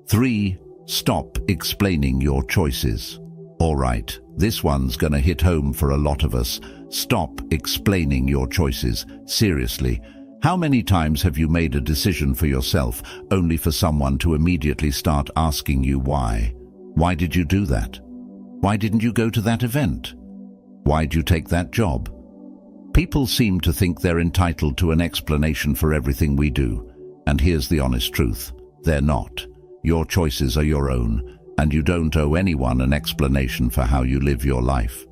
3. Stop explaining your choices. All right, this one's gonna hit home for a lot of us. Stop explaining your choices. Seriously, how many times have you made a decision for yourself only for someone to immediately start asking you why? Why did you do that? Why didn't you go to that event? Why'd you take that job? People seem to think they're entitled to an explanation for everything we do. And here's the honest truth. They're not. Your choices are your own, and you don't owe anyone an explanation for how you live your life.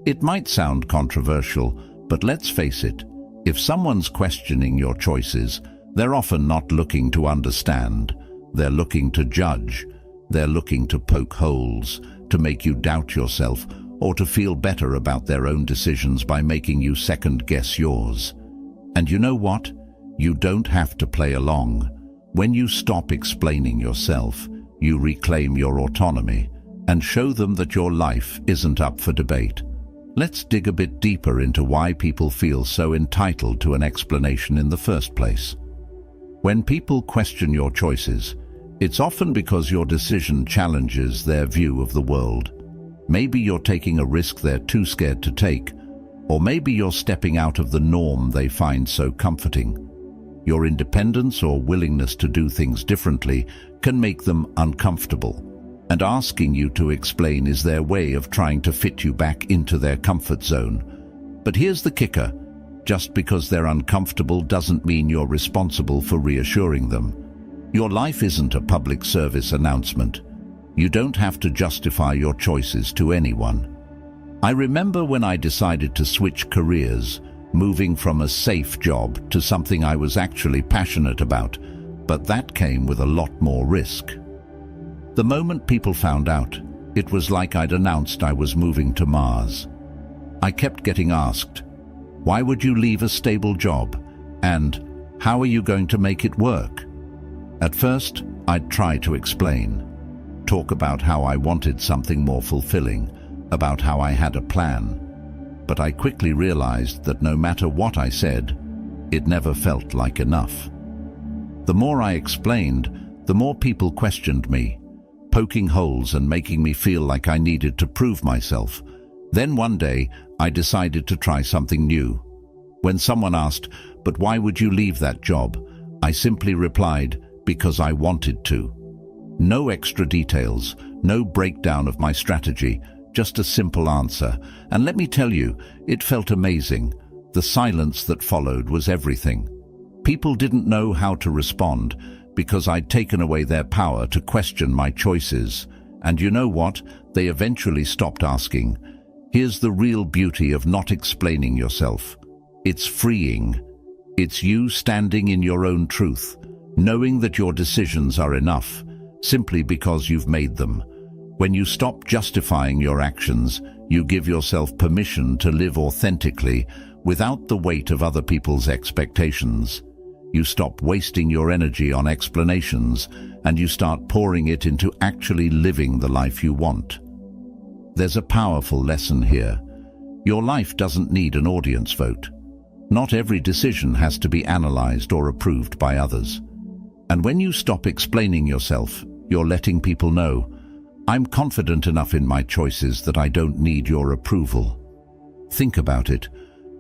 It might sound controversial, but let's face it, if someone's questioning your choices, they're often not looking to understand. They're looking to judge. They're looking to poke holes, to make you doubt yourself, or to feel better about their own decisions by making you second-guess yours. And you know what? You don't have to play along. When you stop explaining yourself, you reclaim your autonomy and show them that your life isn't up for debate. Let's dig a bit deeper into why people feel so entitled to an explanation in the first place. When people question your choices, it's often because your decision challenges their view of the world. Maybe you're taking a risk they're too scared to take, or maybe you're stepping out of the norm they find so comforting. Your independence or willingness to do things differently can make them uncomfortable, and asking you to explain is their way of trying to fit you back into their comfort zone. But here's the kicker. Just because they're uncomfortable doesn't mean you're responsible for reassuring them. Your life isn't a public service announcement. You don't have to justify your choices to anyone. I remember when I decided to switch careers, moving from a safe job to something I was actually passionate about, but that came with a lot more risk. The moment people found out, it was like I'd announced I was moving to Mars. I kept getting asked, why would you leave a stable job? And how are you going to make it work? At first, I'd try to explain, talk about how I wanted something more fulfilling, about how I had a plan. But I quickly realized that no matter what I said, it never felt like enough. The more I explained, the more people questioned me, poking holes and making me feel like I needed to prove myself. Then one day, I decided to try something new. When someone asked, "But why would you leave that job?" I simply replied, "Because I wanted to." No extra details, no breakdown of my strategy, just a simple answer. And let me tell you, it felt amazing. The silence that followed was everything. People didn't know how to respond because I'd taken away their power to question my choices. And you know what? They eventually stopped asking. Here's the real beauty of not explaining yourself. It's freeing. It's you standing in your own truth, knowing that your decisions are enough, simply because you've made them. When you stop justifying your actions, you give yourself permission to live authentically without the weight of other people's expectations. You stop wasting your energy on explanations and you start pouring it into actually living the life you want. There's a powerful lesson here. Your life doesn't need an audience vote. Not every decision has to be analyzed or approved by others. And when you stop explaining yourself, you're letting people know, I'm confident enough in my choices that I don't need your approval. Think about it.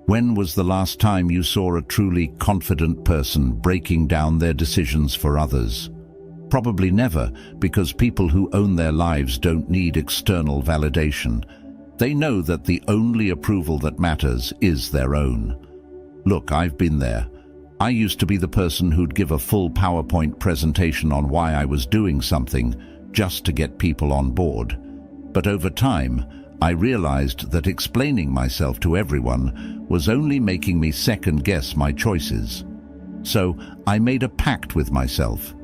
When was the last time you saw a truly confident person breaking down their decisions for others? Probably never, because people who own their lives don't need external validation. They know that the only approval that matters is their own. Look, I've been there. I used to be the person who'd give a full PowerPoint presentation on why I was doing something just to get people on board. But over time, I realized that explaining myself to everyone was only making me second-guess my choices. So I made a pact with myself.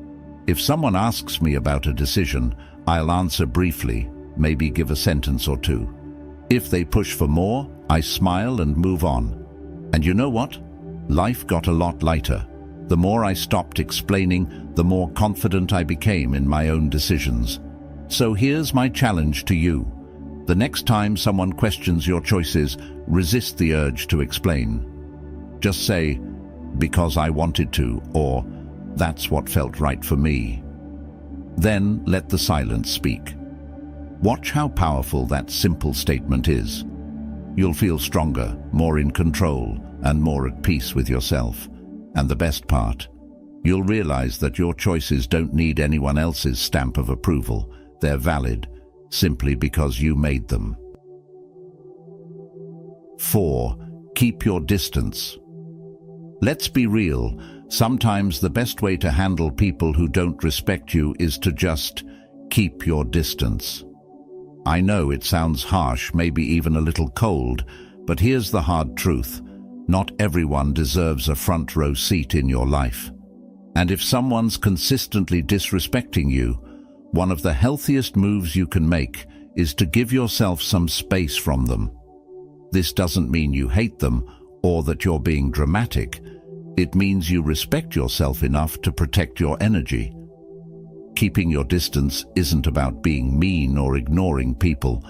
If someone asks me about a decision, I'll answer briefly, maybe give a sentence or two. If they push for more, I smile and move on. And you know what? Life got a lot lighter. The more I stopped explaining, the more confident I became in my own decisions. So here's my challenge to you. The next time someone questions your choices, resist the urge to explain. Just say, because I wanted to, or that's what felt right for me. Then let the silence speak. Watch how powerful that simple statement is. You'll feel stronger, more in control, and more at peace with yourself. And the best part, you'll realize that your choices don't need anyone else's stamp of approval. They're valid, simply because you made them. 4. Keep your distance. Let's be real, sometimes the best way to handle people who don't respect you is to just keep your distance. I know it sounds harsh, maybe even a little cold, but here's the hard truth. Not everyone deserves a front row seat in your life. And if someone's consistently disrespecting you, one of the healthiest moves you can make is to give yourself some space from them. This doesn't mean you hate them or that you're being dramatic. It means you respect yourself enough to protect your energy. Keeping your distance isn't about being mean or ignoring people.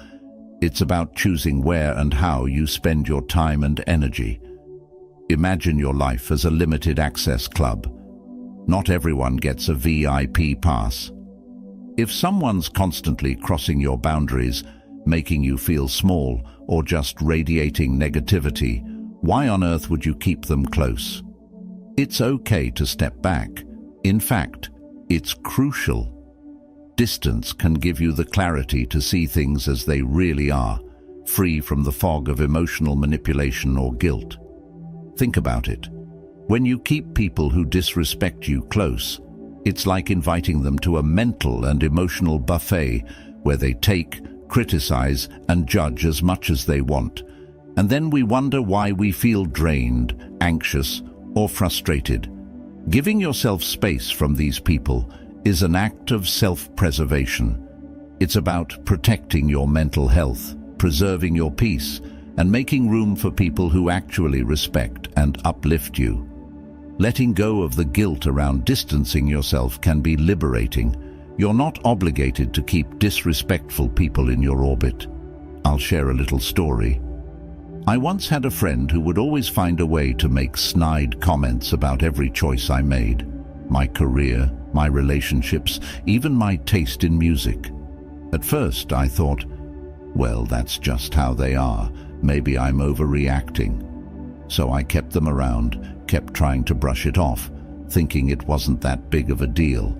It's about choosing where and how you spend your time and energy. Imagine your life as a limited access club. Not everyone gets a VIP pass. If someone's constantly crossing your boundaries, making you feel small, or just radiating negativity, why on earth would you keep them close? It's okay to step back. In fact, it's crucial. Distance can give you the clarity to see things as they really are, free from the fog of emotional manipulation or guilt. Think about it. When you keep people who disrespect you close, it's like inviting them to a mental and emotional buffet where they take, criticize, and judge as much as they want. And then we wonder why we feel drained, anxious, or frustrated. Giving yourself space from these people is an act of self-preservation. It's about protecting your mental health, preserving your peace, and making room for people who actually respect and uplift you. Letting go of the guilt around distancing yourself can be liberating. You're not obligated to keep disrespectful people in your orbit. I'll share a little story. I once had a friend who would always find a way to make snide comments about every choice I made. My career, my relationships, even my taste in music. At first I thought, well, that's just how they are. Maybe I'm overreacting. So I kept them around, kept trying to brush it off, thinking it wasn't that big of a deal.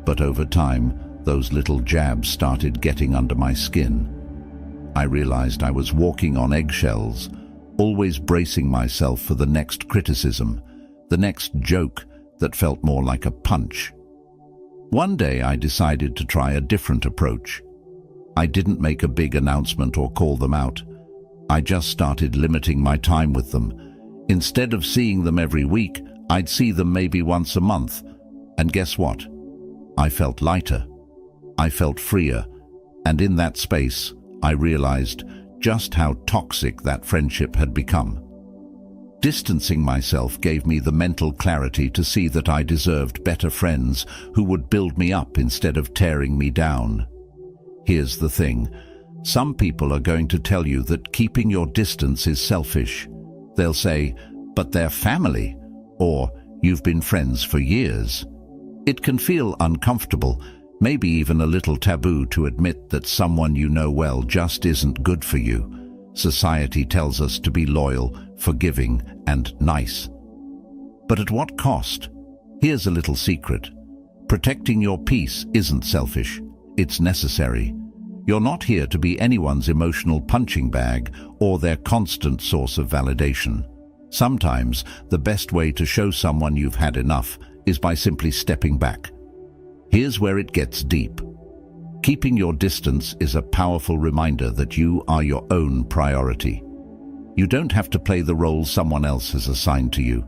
But over time, those little jabs started getting under my skin. I realized I was walking on eggshells, always bracing myself for the next criticism, the next joke that felt more like a punch. One day I decided to try a different approach. I didn't make a big announcement or call them out. I just started limiting my time with them. Instead of seeing them every week, I'd see them maybe once a month. And guess what? I felt lighter. I felt freer. And in that space, I realized just how toxic that friendship had become. Distancing myself gave me the mental clarity to see that I deserved better friends who would build me up instead of tearing me down. Here's the thing. Some people are going to tell you that keeping your distance is selfish. They'll say, but they're family, or you've been friends for years. It can feel uncomfortable, maybe even a little taboo to admit that someone you know well just isn't good for you. Society tells us to be loyal, forgiving, and nice. But at what cost? Here's a little secret. Protecting your peace isn't selfish. It's necessary. You're not here to be anyone's emotional punching bag or their constant source of validation. Sometimes the best way to show someone you've had enough is by simply stepping back. Here's where it gets deep. Keeping your distance is a powerful reminder that you are your own priority. You don't have to play the role someone else has assigned to you.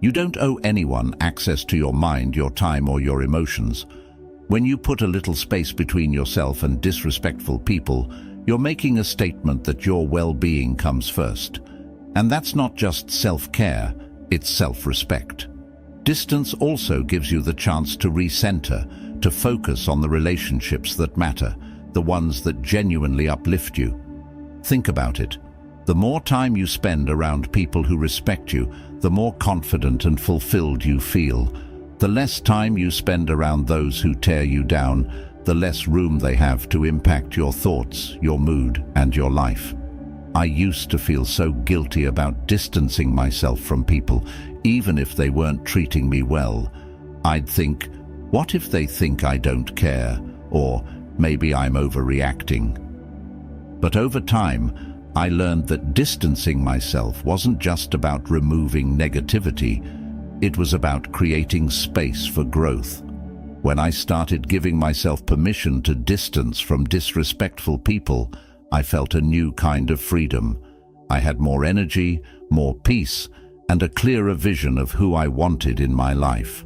You don't owe anyone access to your mind, your time, or your emotions. When you put a little space between yourself and disrespectful people, you're making a statement that your well-being comes first. And that's not just self-care, it's self-respect. Distance also gives you the chance to recenter, to focus on the relationships that matter, the ones that genuinely uplift you. Think about it. The more time you spend around people who respect you, the more confident and fulfilled you feel. The less time you spend around those who tear you down, the less room they have to impact your thoughts, your mood, and your life. I used to feel so guilty about distancing myself from people, even if they weren't treating me well. I'd think, what if they think I don't care? Or maybe I'm overreacting. But over time, I learned that distancing myself wasn't just about removing negativity. It was about creating space for growth. When I started giving myself permission to distance from disrespectful people, I felt a new kind of freedom. I had more energy, more peace, and a clearer vision of who I wanted in my life.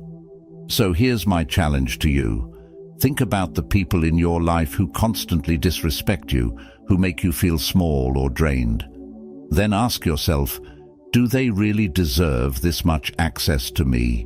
So here's my challenge to you. Think about the people in your life who constantly disrespect you, who make you feel small or drained. Then ask yourself, do they really deserve this much access to me?